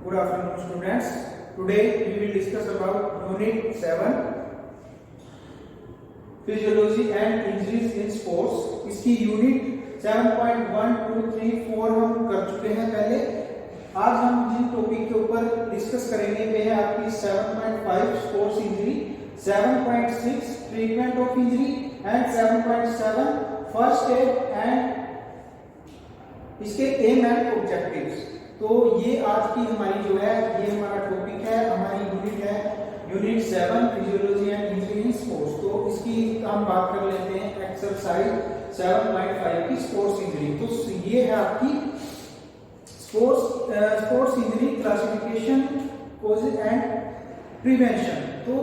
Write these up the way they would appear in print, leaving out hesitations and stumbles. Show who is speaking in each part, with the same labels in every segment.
Speaker 1: Good afternoon, students. Today we will discuss about Unit 7, Physiology and Injuries in Sports. इसकी Unit 7.1, 2, 3, 4 हम कर चुके हैं पहले. आज हम जिन टॉपिक के ऊपर डिस्कस करेंगे वे है आपकी 7.5 sports injury, 7.6 treatment of injury and 7.7 first add and इसके एम एंड ऑब्जेक्टिव्स. तो ये आज की हमारी जो है ये हमारा टॉपिक है, हमारी यूनिट है unit 7 physiology and injury in sports. तो इसकी हम बात कर लेते हैं एक्सरसाइज 7.5 की स्पोर्ट्स इंजरी. तो ये है आपकी sports injury classification, causes and prevention. तो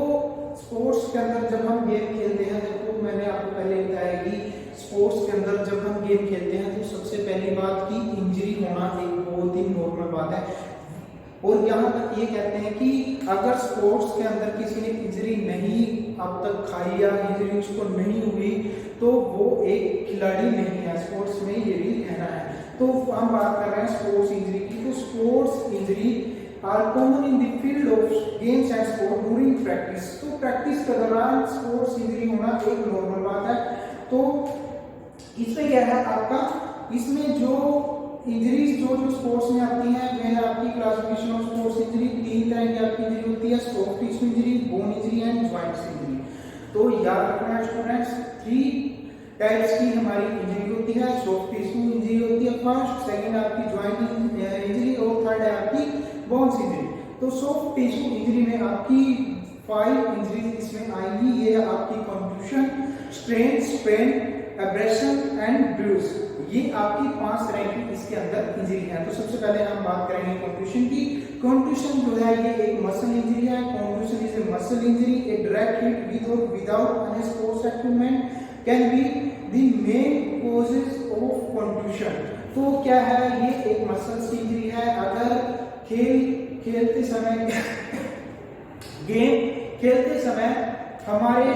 Speaker 1: स्पोर्ट्स के अंदर जब हम गेम खेलते हैं, देखो मैंने आपको पहले बताया कि स्पोर्ट्स के अंदर जब हम गेम खेलते हैं तो सबसे पहली बात की इंजरी होना एक बहुत ही नॉर्मल बात है. और यहाँ तक ये कहते हैं कि अगर स्पोर्ट्स के अंदर किसी ने इंजरी नहीं अब तक खाई या इंजरी उसको नहीं हुई तो वो एक खिलाड़ी नहीं है. स्पोर्ट्स में ये भी कहना है. तो हम बात कर रहे हैं स्पोर्ट्स इंजरी की. तो sports injury are common in the field of games and sport during practice. तो प्रैक्टिस के दौरान स्पोर्ट्स इंजरी होना एक नॉर्मल बात है. तो इसमें क्या है आपका, इसमें जो इंजरीज जो स्पोर्ट्स में आती हैं वह है आपकी क्लासिफिकेशन ऑफ स्पोर्ट्स इंजरी. 3 तरह की आपकी इंजरी होती है, soft tissue injury, bone injury and joints injury. तो याद रखना है स्टूडेंट्स, 3 टाइप्स की हमारी इंजरी होती है. सॉफ्ट टिश्यू इंजरी होती है फर्स्ट, सेकंड आपकी जॉइंट इंजरी और थर्ड है आपकी बोन्स इंजरी. तो सॉफ्ट टिश्यू इंजरी में आपकी 5 इंजरीज इसमें आएंगी. ये है आपकी contusion, strain, strain, abrasion and bruise. ये आपकी 5 तरह की इसके अंदर इंजरी है. तो सबसे पहले हम बात करेंगे कंट्यूशन की. कंट्यूशन जो है ये एक मसल इंजरी है. Contusion is a muscle injury. A direct hit with or without any sports equipment can be the main causes of contusion. तो क्या है, ये एक मसल इंजरी है. अगर खेलते समय गेम खेलते समय हमारे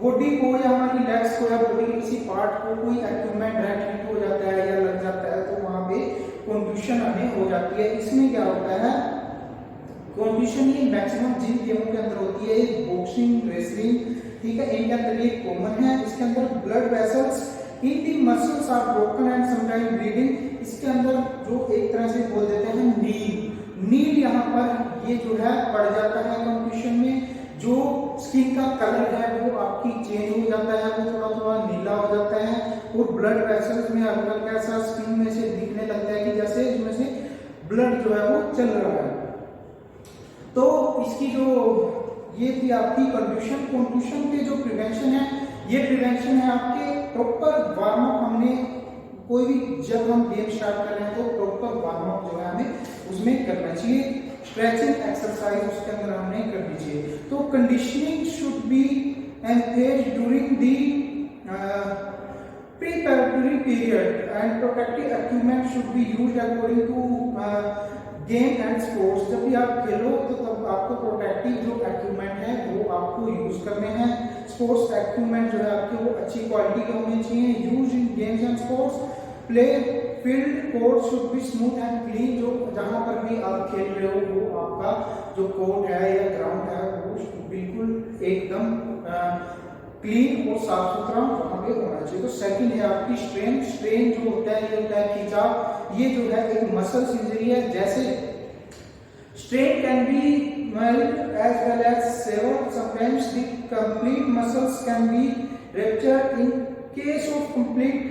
Speaker 1: बॉडी को या हमारी लेग्स को या बॉडी के किसी पार्ट को कोई इक्विपमेंट डायरेक्ट हिट हो जाता है या लग जाता है तो वहां पे कंट्यूशन हमें हो जाती है. इसमें क्या होता है, कंट्यूशन ये मैक्सिमम जिन गेमों के अंदर होती है, बॉक्सिंग, रेसलिंग, ठीक है, इनके अंदर ये कॉमन है. इसके अंदर blood vessels in the muscles are broken and sometime bleeding. इसके अंदर जो एक तरह से बोल देते हैं नील यहाँ पर ये जो है पड़ जाता है कंट्यूशन में. जो स्किन का कलर है वो आपकी चेंज हो जाता है, वो थोड़ा थोड़ा नीला हो जाता है. और ब्लड वेसल्स में हल्का ऐसा स्किन में से दिखने लगता है कि जैसे इसमें से ब्लड जो है वो चल रहा है. तो इसकी जो ये थी आपकी कंट्यूशन. कंट्यूशन के जो प्रिवेंशन है, ये प्रिवेंशन है आपके प्रॉपर वार्म अप. हमने कोई भी जब हम गेम स्टार्ट कर रहे हैं तो प्रॉपर वार्म अप जो है हमें उसमें करना चाहिए. स्ट्रेचिंग एक्सरसाइज उसके अंदर हमने करनी चाहिए. तो conditioning should be engage during the preparatory period and protective equipment should be used according to game and sports. जब भी आप खेलो तो तब आपको प्रोटेक्टिव जो इक्विपमेंट है वो आपको यूज करने हैं. स्पोर्ट्स इक्विपमेंट जो है आपके वो अच्छी क्वालिटी के होने चाहिए. Use in games and sports. Play field court should be smooth and clean. जो जहां पर भी आप खेल रहे हो वो आपका जो कोर्ट है या ग्राउंड है वो बिल्कुल एकदम क्लीन और साफ सुथरा वहां पे होना चाहिए. तो सेकंड है आपकी स्ट्रेन. स्ट्रेन जो होता है ये होता है खिंचाव. ये जो है एक मसल इंजरी है. जैसे strain can be mild as well as severe. Sometimes the complete muscles can be ruptured. In case of complete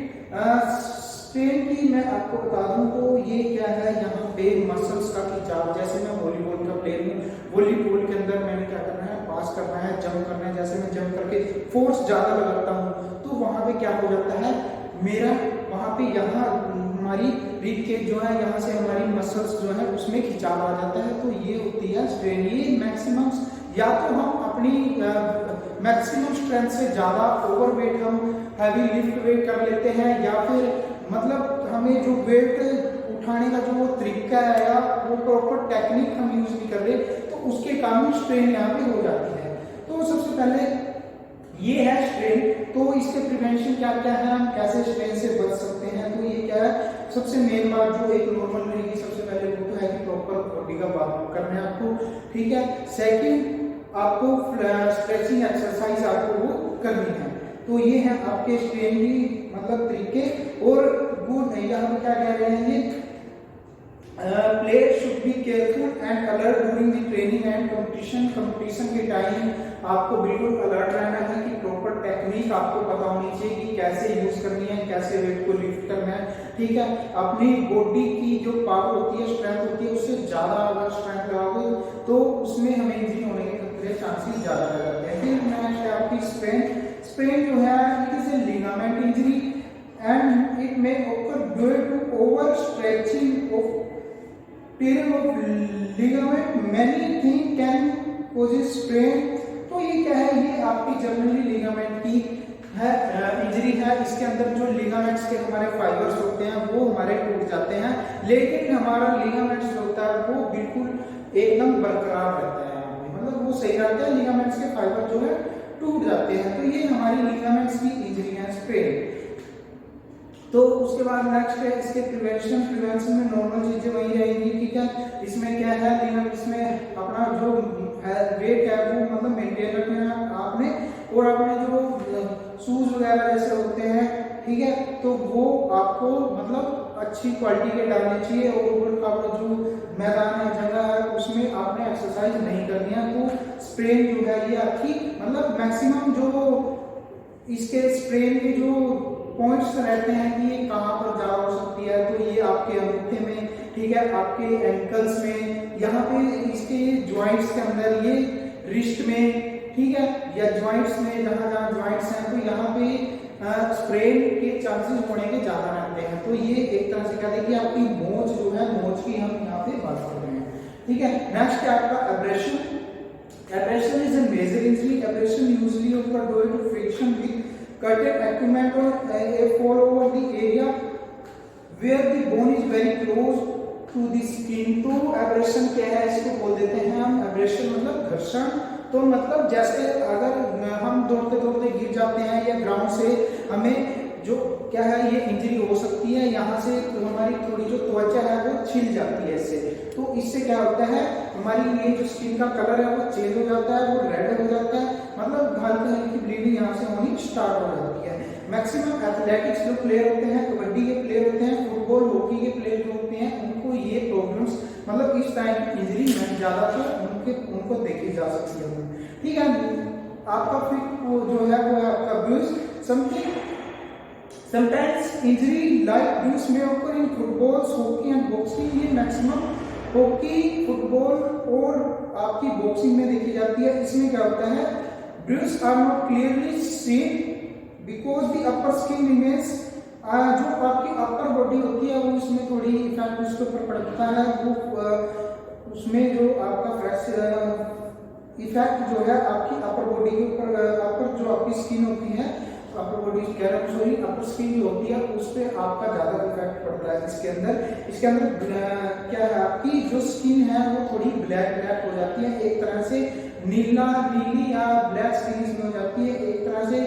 Speaker 1: strain की मैं आपको बता दूं तो ये क्या है, यहाँ पे मसल्स का खिंचाव. जैसे मैं वॉलीबॉल का प्लेयर हूँ, वॉलीबॉल के अंदर मैंने क्या करना है, पास करना है, जंप करना है. जैसे मैं जंप करके फोर्स ज्यादा लगाता हूँ तो वहां पे क्या हो जाता है, मेरा वहां पे यहाँ हमारी रिब के जो है यहाँ से हमारी मसल्स जो है उसमें खिंचाव आ जाता है. तो ये होती है स्ट्रेन. ये मैक्सिमम या तो हम अपनी मैक्सिमम स्ट्रेंथ से ज्यादा ओवरवेट हम हैवी लिफ्ट वेट कर लेते हैं, या फिर मतलब हमें जो वेट उठाने का जो तरीका है या वो प्रॉपर टेक्निक हम यूज नहीं कर रहे तो उसके कारण स्ट्रेन यहाँ पे हो जाती है. तो सबसे पहले ये है स्ट्रेन. तो इसके प्रिवेंशन क्या क्या है, हम कैसे स्ट्रेन से बच सकते हैं. तो ये क्या है, सबसे मेन बात जो एक नॉर्मल रहेगी सबसे पहले वो तो है कि प्रॉपर बॉडी का का बात करना है आपको, ठीक है। सेकंड, आपको स्ट्रेचिंग एक्सरसाइज आपको वो करनी है। तो ये है आपके स्ट्रेन की मतलब तरीके। और गुड यहाँ पे क्या कह रहे हैं ये, players should be careful and alert during the training and competition के टाइम आपको बिल्कुल अलर्ट रहना है कि प्रॉपर टेक्निक आपको पता होनी चाहिए कि कैसे यूज करनी है, कैसे वेट को लिफ्ट करना है, ठीक है। अपनी बॉडी की जो पावर होती है, स्ट्रेंथ होती है, उससे ज्यादा अगर स्ट्रेंथ लगाओगे तो उसमें हमें इंजरी होने के चांसेस ज्यादा रह जाते हैं। फिर नेक्स्ट है आपकी स्प्रेन। स्प्रेन जो है it is a ligament injury and it may occur due to over stretching of tearing of ligament, many things can cause sprain। तो ये क्या है, ये आपकी जनरली लिगामेंट की है इंजरी है। इसके अंदर जो लिगामेंट्स के हमारे फाइबर्स होते हैं वो हमारे टूट जाते हैं, लेकिन हमारा लिगामेंट्स होता है वो बिल्कुल एकदम बरकरार रहता है, मतलब वो सही रहता है, लिगामेंट्स के फाइबर जो है टूट जाते हैं। तो ये हमारी लिगामेंट्स की इंजरी है, स्प्रेन। तो उसके बाद नेक्स्ट है इसके प्रिवेंशन। प्रिवेंशन में नॉर्मल चीजें वही रहेंगी, ठीक है। इसमें क्या है, इसमें अपना जो वेट है वो मतलब मेंटेन रखना है आपने, और अपने जो शूज वगैरह जैसे होते हैं, ठीक है, तो वो आपको मतलब अच्छी क्वालिटी के डालने चाहिए। और आपका जो मैदान है, जगह है, उसमें आपने एक्सरसाइज नहीं करनी है। तो स्प्रेन जो है ये आपकी मतलब मैक्सिमम जो इसके स्प्रेन के जो पॉइंट्स रहते हैं कि ये कहाँ पर जा हो सकती है, तो ये आपके अंगूठे में, ठीक है, आपके एंकल्स में, यहाँ पे इसके ज्वाइंट्स के अंदर, ये रिस्ट में, ठीक है, या ज्वाइंट्स में, जहाँ जहाँ ज्वाइंट्स हैं तो यहाँ पे स्प्रेन के चांसेस होने के ज्यादा रहते हैं। तो ये एक तरह से कहते हैं कि आपकी मोच जो है, मोच की हम यहाँ पे बात कर रहे हैं, ठीक है। नेक्स्ट है आपका abrasion. Abrasion is a major injury. Abrasion usually occur due to friction with cutted equipment or a fall over the area where the bone is very close to the skin। तो abrasion क्या है, इसको बोल देते हैं हम abrasion मतलब घर्षण। तो मतलब जैसे अगर हम दौड़ते दौड़ते गिर जाते हैं या ग्राउंड से हमें जो क्या है ये इंजरी हो सकती है, यहाँ से तो हमारी थोड़ी जो त्वचा है वो छिल जाती है इससे। तो इससे क्या होता है, हमारी ये जो स्किन का कलर है वो चेंज हो जाता है, वो रेड हो जाता है, मतलब हल्की हल्की ब्लीडिंग यहाँ से होनी स्टार्ट हो जाती है। मैक्सिमम एथलेटिक्स जो प्लेयर होते हैं, कबड्डी के प्लेयर होते हैं, फुटबॉल हॉकी के प्लेयर जो होते हैं, उनको ये प्रॉब्लम्स मतलब इस टाइप की इंजरी में ज्यादातर उनको देखी जा सकती है, ठीक है। आपका फिर वो जो है वो आपका bruise something. Sometimes injury like bruise may occur in football, hockey and boxing। ये मैक्सिमम हॉकी, फुटबॉल और आपकी बॉक्सिंग में देखी जाती है। इसमें क्या होता है, bruises are not clearly seen because the upper skin remains। जो आपकी अपर बॉडी होती है वो इसमें थोड़ी इफेक्ट उसके ऊपर पड़ता है, वो उसमें जो आपका फ्रैक्चर इफेक्ट जो है आपकी अपर बॉडी के ऊपर, अपर जो आपकी स्किन होती है, अपर बॉडी कह रहा हूँ, सॉरी, अपर स्किन जो होती है उस पर आपका ज्यादा इफेक्ट पड़ता है। इसके अंदर क्या है, आपकी जो स्किन है वो थोड़ी ब्लैक हो जाती है, एक तरह से नीली या ब्लैक स्किन इसमें हो जाती है, एक तरह से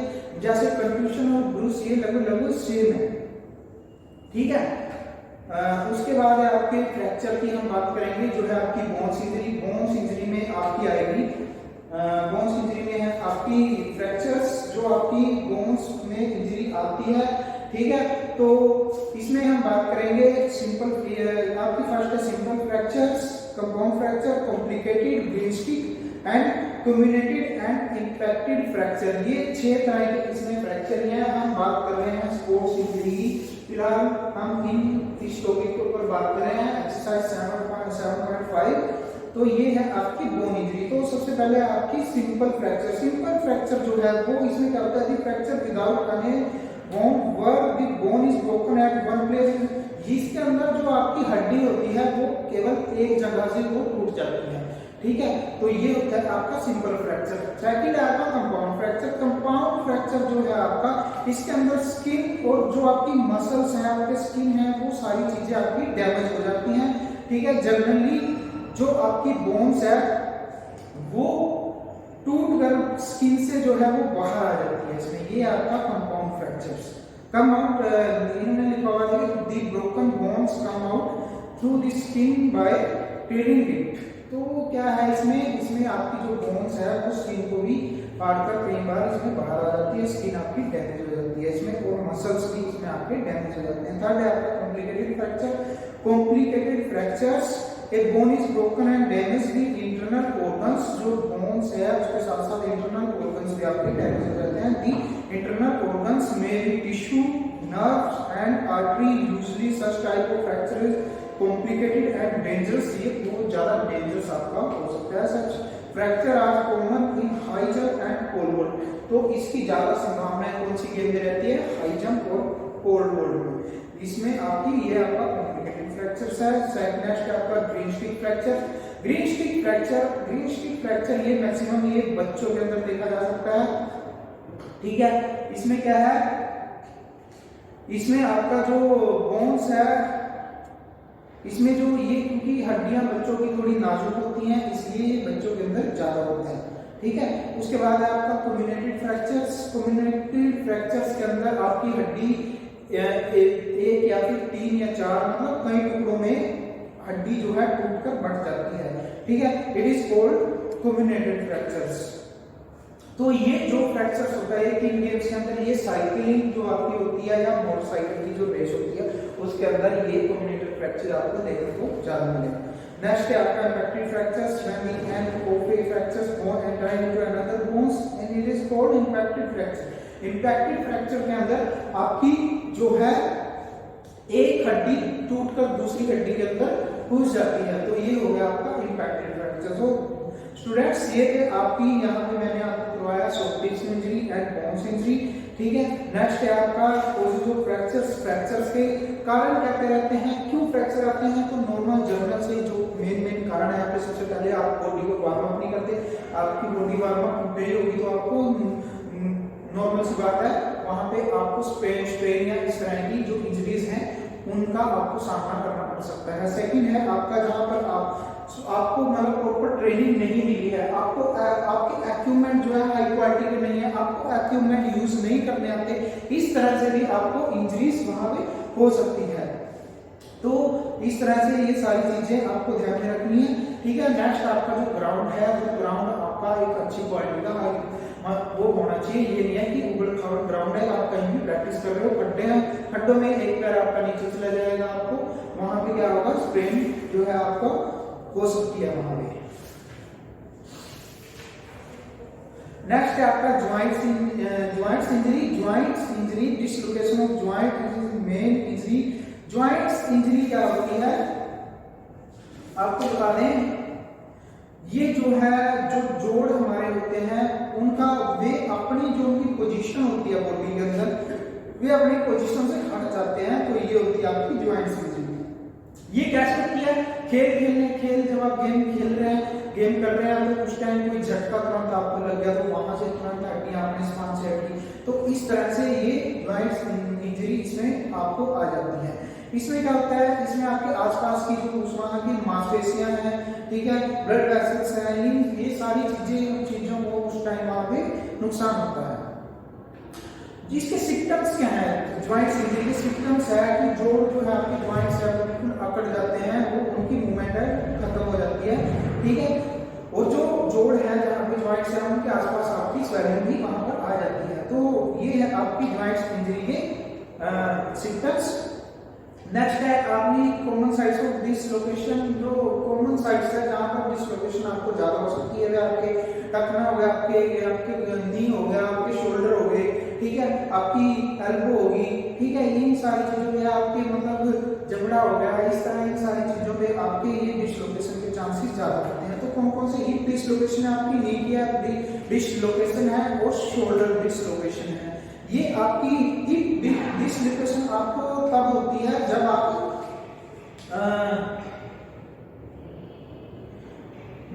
Speaker 1: जैसे कंफ्यूजन और ब्रूस ये लगभग सेम है, ठीक है। उसके बाद है आपके फ्रैक्चर की हम बात करेंगे, जो है आपकी बोन्स इंजरी। बोन्स इंजरी में आपकी आएगी, बोन्स इंजरी में है आपकी फ्रैक्चर्स, जो आपकी बोन्स में इंजरी आती है, ठीक है। तो इसमें हम बात करेंगे सिंपल, आपकी फर्स्ट है simple fractures, compound fracture, complicated, ब्रेस्टिक and comminuted and impacted fracture. ये 6 तरह के इसमें फ्रैक्चर हैं। हम बात कर रहे हैं स्पोर्ट्स इंजरी की, फिलहाल हम इस टॉपिक के ऊपर बात कर रहे हैं, एक्सरसाइज 7.5। तो ये है आपकी बोन इंजरी। तो सबसे पहले आपकी सिंपल फ्रैक्चर। सिंपल फ्रैक्चर जो है वो इसमें क्या होता है, fracture without any bone where the bone is broken at one place. इसके अंदर जो आपकी हड्डी होती है वो केवल एक जगह से वो टूट जाती है, ठीक है। तो ये होता है आपका सिंपल फ्रैक्चर। सेकंड है आपका कंपाउंड फ्रैक्चर। कंपाउंड फ्रैक्चर जो है आपका, इसके अंदर स्किन और जो आपकी मसल्स हैं, आपके स्किन है, वो सारी चीजें आपकी डैमेज हो जाती हैं, ठीक है। जनरली जो आपकी बोन्स है वो टूट कर स्किन से जो है वो बाहर आ जाती है इसमें, ये आपका कंपाउंड फ्रैक्चर्स। कम आउट, इन्होंने लिखा हुआ है the broken bones come out through the skin bye tearing it. तो क्या है इसमें आपकी जो बोन्स है वो स्किन को भी फाड़कर कई बार इसमें बाहर आ जाती है, स्किन आपकी डैमेज हो जाती है इसमें, और मसल्स भी इसमें आपके डैमेज हो जाते हैं। थर्ड है आपका complicated fracture. Complicated fractures, A bone is broken and damage the internal organs, जो बोन्स है उसके साथ साथ इंटरनल ऑर्गन्स भी आपके डैमेज हो जाते हैं। दी इंटरनल ऑर्गन्स में बी tissue, nerves and artery, usually such type of fracture is complicated and dangerous, ये बहुत ज्यादा डेंजरस आपका हो सकता है। Such fracture are common in high jump and pole vault, तो इसकी ज्यादा संभावना कौन सी गेम में रहती है, हाई जंप और पोल वॉल्ट में। इसमें आपकी ये आपका कॉम्प्लिकेटेड फ्रैक्चर है। सेकंड नेक्स्ट आपका green stick fracture. Green stick fracture ये मैक्सिमम ये बच्चों के अंदर देखा जा सकता है, ठीक है। इसमें क्या है, इसमें आपका जो बोन्स है, इसमें जो ये क्योंकि हड्डियां बच्चों की थोड़ी नाजुक होती हैं इसलिए ये बच्चों के अंदर ज्यादा होता है, ठीक है। उसके बाद है आपका कम्युनिकेटेड फ्रैक्चर्स। कम्युनिकेटेड फ्रैक्चर्स के अंदर आपकी हड्डी एक या फिर 3 या 4 मतलब कई टुकड़ों में हड्डी जो है टूटकर बढ़ जाती है, ठीक है। It is called communicated fractures. तो ये जो फ्रैक्चर्स होता है तीन गेम्स के अंदर, ये साइकिलिंग जो आपकी होती है या मोटरसाइकिल की जो रेस होती है उसके अंदर ये कम्युनिकेटेड फ्रैक्चर आपको देखने को ज्यादा मिलेगा। नेक्स्ट है आपका impacted fractures, when the end of A fractures bone enter into another bones and it is called impacted fracture. Impacted fracture के अंदर आपकी जो है एक हड्डी टूटकर दूसरी हड्डी के अंदर घुस जाती है, तो ये हो गया आपका इम्पैक्टेड फ्रैक्चर। तो स्टूडेंट्स ये थे आपकी, यहाँ पे मैंने आपको करवाया soft tissue injury and bones injury, ठीक है। नेक्स्ट है आपका जो फ्रैक्चर्स के कारण कहते रहते हैं, क्यों फ्रैक्चर आते हैं, तो नॉर्मल जनरल से जो मेन कारण है यहाँ पे सबसे पहले आप बॉडी को वार्म अप नहीं करते, आपकी बॉडी वार्म अप नहीं होगी तो आपको नॉर्मल सी बात है वहां पे आपको स्ट्रेन या इस तरह की जो इंजरीज हैं उनका आपको सामना करना पड़ सकता है। सेकंड है आपका जहां पर आपको मतलब प्रॉपर ट्रेनिंग नहीं मिली है, आपको आपके इक्विपमेंट जो है हाई क्वालिटी के नहीं है, आपको इक्विपमेंट यूज नहीं करने आते, इस तरह से भी आपको इंजरीज वहां पे हो सकती है। तो इस तरह से ये सारी चीजें आपको ध्यान में रखनी है, ठीक है। नेक्स्ट आपका जो ग्राउंड है वो ग्राउंड आपका एक अच्छी क्वालिटी का वो होना चाहिए, ये नहीं है कि उबड़ खाबड़ ग्राउंड है, आप कहीं भी प्रैक्टिस कर रहे हो, खड्डे हैं, खड्डों में एक पैर आपका नीचे चला जाएगा, आपको वहां पे क्या होगा, स्प्रेन जो है आपको हो सकती है वहां पे। नेक्स्ट है आपका joints injury, dislocation of joint is main injury. Joints injury क्या होती है आपको बता दें, ये जो है जो जोड़ हमारे होते हैं उनका वे अपनी जो उनकी पोजीशन होती है बॉडी के अंदर, वे अपनी पोजीशन से हट जाते हैं, तो ये होती है आपकी ज्वाइंट्स इंजरी। ये कैसे होती है, खेल जब आप गेम खेल रहे हैं, गेम कर रहे हैं, तो कुछ टाइम कोई झटका तुरंत आपको लग गया तो वहां से तुरंत हड्डियां अपने स्थान से हटी, तो इस तरह से ये ज्वाइंट्स इंजरी इसमें आपको आ जाती है। इसमें क्या होता है, इसमें आपके आसपास की जो वहां की मांसपेशियां हैं, ठीक है, ब्लड वेसल्स हैं, ये सारी चीजों को उस टाइम वहां पे नुकसान होता है। जिसके सिम्टम्स क्या है, ज्वाइंट्स इंजरी के सिम्टम्स है कि जोड़ जो है आपके ज्वाइंट्स है वो बिल्कुल अकड़ जाते हैं, वो उनकी मूवमेंट है खत्म हो जाती है, ठीक है। और जो जोड़ है जहाँ पे ज्वाइंट्स है उनके आसपास आपकी स्वेलिंग भी वहां पर आ जाती है, तो ये है आपकी ज्वाइंट्स इंजरी के सिम्टम्स। नेक्स्ट है आपकी कॉमन साइट्स ऑफ डिसलोकेशन। जो कॉमन साइट्स है जहां पर डिसलोकेशन आपको ज्यादा हो सकती है, आपके टखना हो गया, आपके नी हो गया, आपके शोल्डर हो गए, ठीक है, आपकी एल्बो होगी, ठीक है, इन सारी चीजों पे आपके मतलब जबड़ा हो गया, इस तरह इन सारी चीजों पे आपके ये डिसलोकेशन के चांसेस ज्यादा होते हैं। तो कौन कौन से हिप डिसलोकेशन है, आपकी नी की डिसलोकेशन है और शोल्डर डिसलोकेशन है। ये आपकी हिप डिसलोकेशन आपको तब होती है जब आप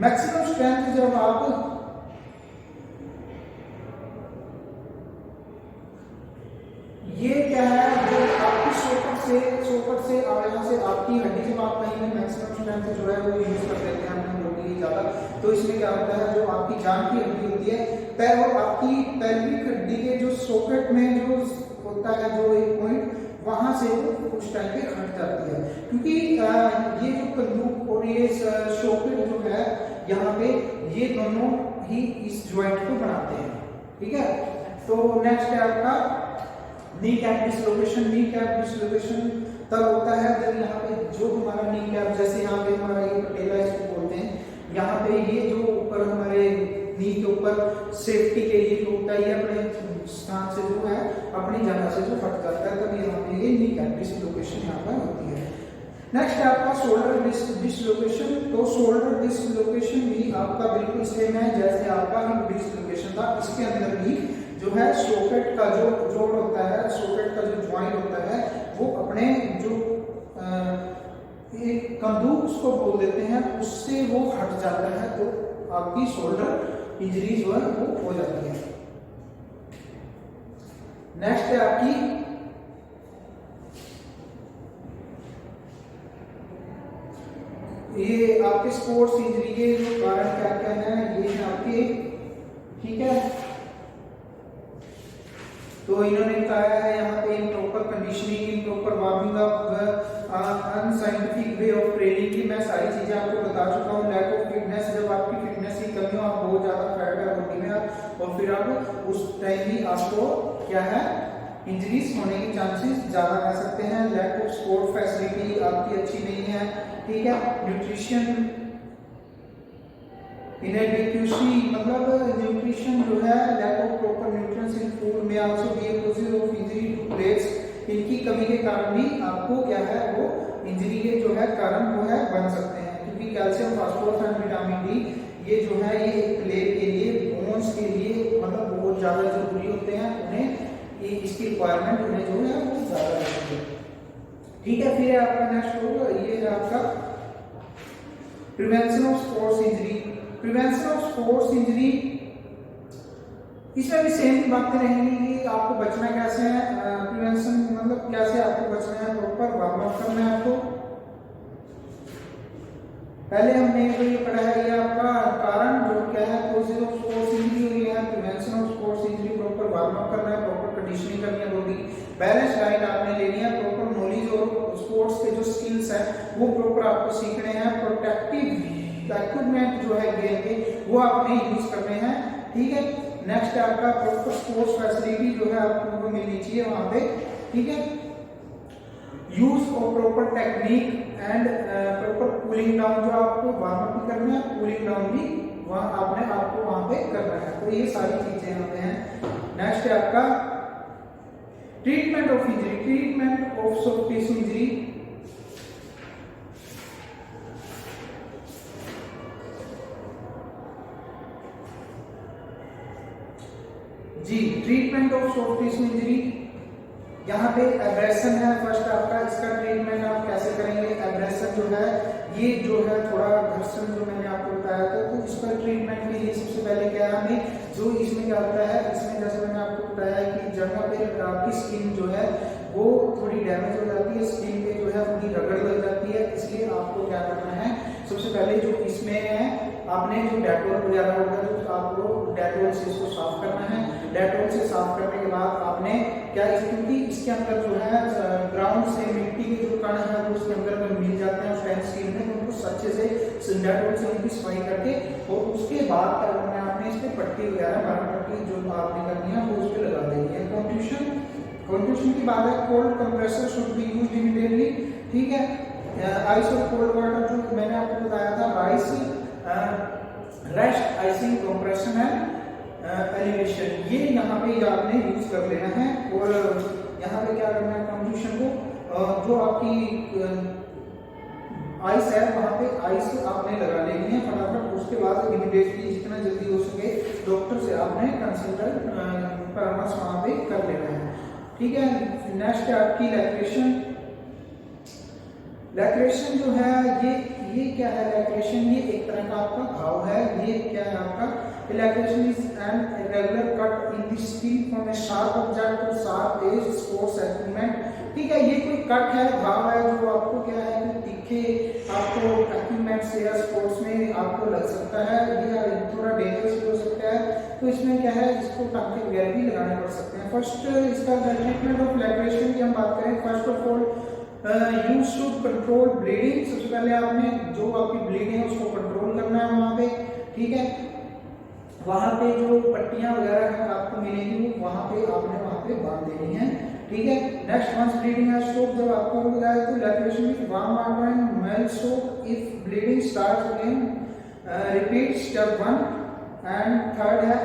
Speaker 1: मैक्सिमम स्ट्रेंथ जब आप ये क्या है, जो आपकी सोकट से यहाँ से आपकी हड्डी जब आप कहीं में मैक्सिमम स्ट्रेंथ जो है वो यूज कर देते हैं अपनी बॉडी ज्यादा, तो इसमें क्या होता है, जो आपकी जान की हड्डी होती है पैर और आपकी पेल्विक हड्डी के जो सॉकेट में जो होता है जो एक पॉइंट, वहां से वो उस टाइम पे हट जाती है, क्योंकि ये जो कंदूक और ये शॉकेट जो है यहाँ पे ये दोनों ही इस ज्वाइंट को बनाते हैं। ठीक है, तो नेक्स्ट है आपका knee cap dislocation. Knee cap dislocation तब होता है जब यहाँ पे जो हमारा नी कैप, जैसे यहाँ पे हमारा ये पटेला इसको बोलते हैं, यहाँ पे ये जो ऊपर हमारे नी के ऊपर सेफ्टी के लिए होता है, ये अपने स्थान से जो है अपनी जगह से जो हट जाता है, तब यहाँ पे ये नी कैप डिसलोकेशन यहाँ पर होती है। नेक्स्ट है आपका शोल्डर डिसलोकेशन। तो शोल्डर डिसलोकेशन भी आपका बिल्कुल सेम है जैसे आपका हिप डिसलोकेशन था। इसके अंदर भी जो है सॉकेट का जो जोड़ होता है, सॉकेट का जो ज्वाइंट होता है, वो अपने जो एक कंदूक उसको बोल देते हैं, उससे वो हट जाता है, तो आपकी शोल्डर इंजरी जो है वो हो जाती है। नेक्स्ट है आपकी ये आपके स्पोर्ट्स इंजरी के जो कारण क्या क्या है, ये है आपके, ठीक है। तो इन्होंने कहा है यहाँ पे improper conditioning, improper warming up, unscientific way of training की मैं सारी चीजें आपको बता चुका हूँ। लैक ऑफ फिटनेस, जब आपकी फिटनेस की कमी हो, आप बहुत ज्यादा फैट है बॉडी में, और फिर आप उस टाइम भी आपको क्या है इंजरीज होने के चांसेस ज्यादा रह सकते हैं। लैक ऑफ स्पोर्ट फैसिलिटी आपकी अच्छी नहीं है, ठीक है। न्यूट्रिशन इनएडिक्वेसी, मतलब न्यूट्रिशन जो है, lack of proper nutrients in food में also be a cause of injury to plates. इनकी कमी के कारण भी आपको क्या है वो इंजरी के जो है कारण वो है बन सकते हैं, क्योंकि calcium, phosphorus and vitamin D ये जो है ये प्लेट के लिए, बोन्स के लिए मतलब बहुत ज्यादा जरूरी होते हैं, उन्हें इसकी रिक्वायरमेंट उन्हें जो है वो ज्यादा रहती है। ठीक है, फिर आपका नेक्स्ट होगा ये है आपका prevention of sports injury. Prevention of sports injury, इसमें भी सेम बातें रहेंगी कि आपको बचना कैसे है। प्रिवेंशन मतलब कैसे आपको बचना है, प्रॉपर वार्म अप करना है आपको। पहले हमने जो ये पढ़ा है ये आपका कारण जो क्या है कॉजेज ऑफ स्पोर्ट्स इंजरी, और ये है prevention of sports injury. Proper warm up करना है, प्रॉपर कंडीशनिंग करनी है बॉडी, बैलेंस डाइट आपने लेनी है, प्रॉपर नॉलेज और स्पोर्ट्स के जो स्किल्स हैं वो प्रॉपर आपको सीखने हैं, प्रोटेक्टिव इक्विपमेंट जो है गेम के वो आपने यूज करने हैं, ठीक है। नेक्स्ट है आपका प्रॉपर स्पोर्ट्स फैसिलिटी जो है आपको मिलनी चाहिए वहां पे, ठीक है। Use of proper technique and proper cooling down, जो आपको वार्म अप भी करना है, कूलिंग डाउन भी वहां आपको वहां पे करना है, तो ये सारी चीजें यहाँ पे हैं। नेक्स्ट है आपका treatment of injury. Treatment of soft tissue injury, जी treatment of soft tissue injury, यहाँ पे एब्रेशन है फर्स्ट आपका, इसका ट्रीटमेंट आप कैसे करेंगे। एब्रेशन जो है ये जो है थोड़ा घर्षण जो मैंने आपको बताया था, तो इसका ट्रीटमेंट के लिए सबसे पहले क्या है हमें, जो इसमें क्या होता है, इसमें जैसे मैंने आपको बताया कि जगह पे आपकी स्किन जो है वो थोड़ी डैमेज हो जाती है, स्किन पे जो है थोड़ी रगड़ लग जाती है, इसलिए आपको क्या करना है, सबसे पहले जो इसमें है आपने जो डेटॉल वगैरह होगा तो आपको डेटॉल से इसको साफ करना है। डेटॉल से साफ करने के बाद आपने क्या, क्योंकि इसके अंदर जो है ग्राउंड से मिट्टी के जो कण है वो उसके अंदर मिल जाते हैं उस टाइम स्किन में, तो उनको अच्छे से डेटॉल से उनकी सफाई करके और उसके बाद क्या करना है आपने इस पर पट्टी वगैरह मरहम पट्टी जो आपने करनी है वो उस पर लगा देनी है। कंट्यूशन की बात है, cold compressor should be used immediately, ठीक है। आइस और कोल्ड वाटर जो मैंने आपको बताया था, rice rest icing compression and elevation, ये यहाँ पे आपने यूज कर लेना है। और यहाँ पे क्या करना है, कंट्यूशन को जो आपकी आइस है वहां पे आइस आपने लगा लेनी है फटाफट, उसके बाद इमीडिएटली जितना जल्दी हो सके डॉक्टर से आपने कंसल्ट परामर्श वहां पे कर लेना है, ठीक है। नेक्स्ट है आपकी लैक्रेशन। लैक्रेशन जो है ये क्या है, लैक्रेशन ये एक तरह का आपका घाव है, ये क्या है आपका, laceration is an irregular cut in the skin from a sharp object to sharp edge sports equipment, ठीक है। ये कोई कट है, घाव है जो आपको क्या है कि तीखे आपको एक्यूपमेंट से या स्पोर्ट्स में आपको लग सकता है, ये थोड़ा डेंजरस भी हो सकता है, तो इसमें क्या है, इसको टाँके वगैरह भी लगाने पड़ सकते हैं। फर्स्ट इसका ट्रीटमेंट ऑफ लैक्रेशन की हम बात करें, first of all you should control bleeding. सबसे पहले आपने जो आपकी ब्लीडिंग है उसको कंट्रोल करना है वहाँ पे, ठीक है। वहाँ पे जो पट्टियाँ वगैरह हैं आपको मिलेंगी, वहाँ पे आपने वहाँ पे बांध देनी है, ठीक है। Next, once bleeding has stopped, जब आपको हो जाए तो laceration with warm water and milk soap. If bleeding starts again repeat step 1 and third है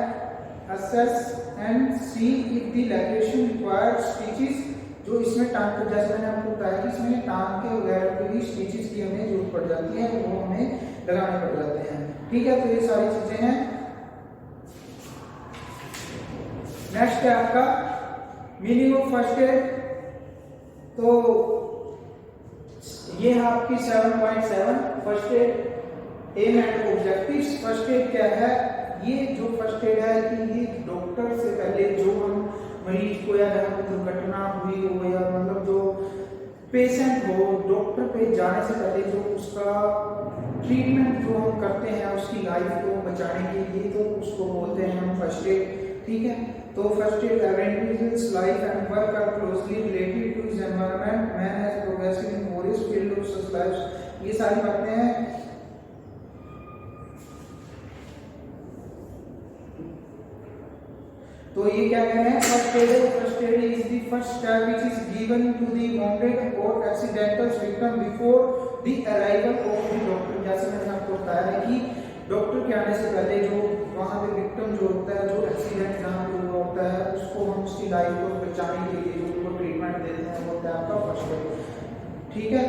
Speaker 1: assess and see if the laceration required stitches. जो इसमें टांग, जैसे मैंने आपको बताया कि इसमें टांग के वगैरह के भी स्टिचेस की हमें जरूरत पड़ जाती है, वो हमें लगाने पड़ जाते हैं, ठीक है। तो ये सारी चीजें हैं। नेक्स्ट है आपका मीनिंग ऑफ फर्स्ट एड। तो ये है आपकी 7.7 first aid aim and objectives. First aid क्या है, ये जो फर्स्ट एड है कि ये डॉक्टर से पहले जो हम मरीज को या जहाँ पे दुर्घटना हुई हो या मतलब जो पेशेंट हो, डॉक्टर पे जाने से पहले जो उसका ट्रीटमेंट जो हम करते हैं उसकी लाइफ को बचाने के लिए, तो उसको बोलते हैं हम फर्स्ट एड, ठीक है। तो first aid individuals life and work are closely related to his environment, man has progressive in various field of such life. ये सारी बातें हैं। तो ये क्या कह रहे हैं, first aid is the first step which is given to the wounded or accidental victim before the arrival of the doctor. जैसे मैंने आपको बताया है कि डॉक्टर के आने से पहले जो वहाँ पे विक्टिम जो होता है, जो एक्सीडेंट जहाँ पे हुआ होता है, उसको हम उसकी लाइफ को बचाने के लिए जो उनको ट्रीटमेंट देते हैं वो होता है आपका फर्स्ट एड, ठीक है।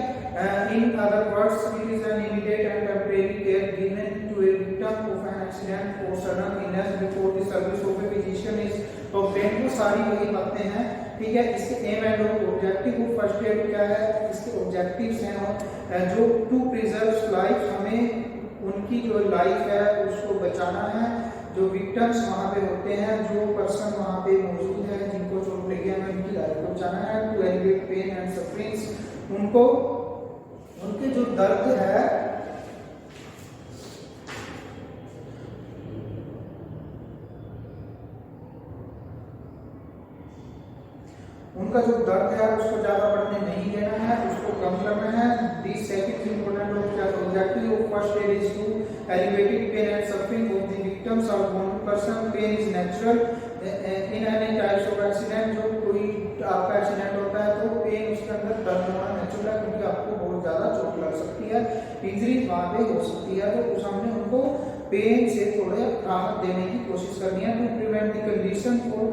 Speaker 1: In other words it is an immediate and temporary care given to a victim of an accident or sudden illness before the service of a physician is obtained. वो सारी वही बातें हैं, ठीक है। इसके aim and objective of first aid क्या है, इसके ऑब्जेक्टिव्स हैं जो टू प्रिजर्व लाइफ, हमें उनकी जो लाइफ है उसको बचाना है। जो विक्टिम्स वहाँ पे होते हैं, जो पर्सन वहाँ पे मौजूद है जिनको चोट लगी है, हमें उनकी लाइफ को बचाना है। To alleviate pain and sufferings, उनको उनके जो दर्द है उनका जो दर्द है उसको ज्यादा बढ़ने नहीं देना है, उसको कम करना है। The second important objective of first aid is to alleviate pain and suffering of the victims of one person. Pain is natural in any types of accident. जो कोई आपका एक्सीडेंट होता है तो पेन उसके अंदर दर्द होना नेचुरल है, क्योंकि आपको बहुत ज्यादा चोट लग सकती है, इंजरी वहां पे हो सकती है, तो उस हमने उनको पेन से थोड़े राहत देने की कोशिश करनी है। To prevent the condition for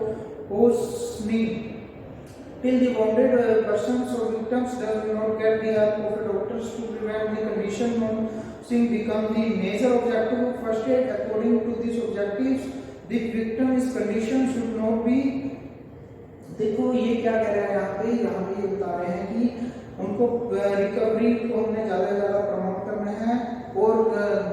Speaker 1: worsening till the wounded persons or victims does not get the help of the doctors to prevent the condition from become the major objective of first aid. According to these objectives, the victim's condition should not be। देखो ये क्या कह रहे हैं यहाँ पे ये बता रहे हैं कि उनको रिकवरी को हमने ज़्यादा से ज़्यादा प्रमोट करना है, और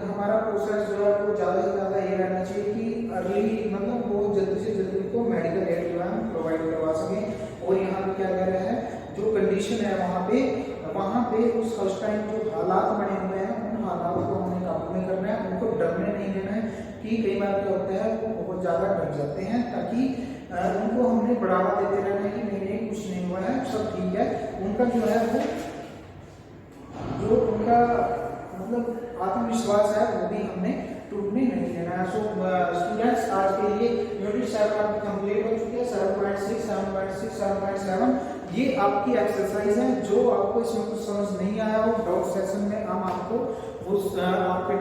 Speaker 1: हमारा प्रोसेस जो है वो ज़्यादा से ज़्यादा ये रहना चाहिए कि अर्ली मतलब बहुत जल्दी से जल्दी उनको मेडिकल एड जो है हम प्रोवाइड करवा सकें। और यहाँ पे क्या कह रहे हैं, जो कंडीशन है वहाँ पे उस टाइम जो हालात बने हुए हैं उन हालात को हमें काबू में करना है, उनको डरने नहीं देना है। कि कई बार क्या होता है वो बहुत ज़्यादा डर जाते हैं, ताकि उनको हमने बढ़ावा देते रहना है कि नहीं कुछ नहीं हुआ है, सब ठीक है। उनका जो है वो जो उनका मतलब आत्मविश्वास है वो भी हमने टूटने नहीं देना है। सो स्टूडेंट्स आज के लिए यूनिट 7 आपकी कंप्लीट हो चुकी है। 7.6, 7.6, 7.7 ये आपकी एक्सरसाइज है। जो आपको इसमें कुछ समझ नहीं आया हो डाउट सेक्शन में हम आपको उस आपके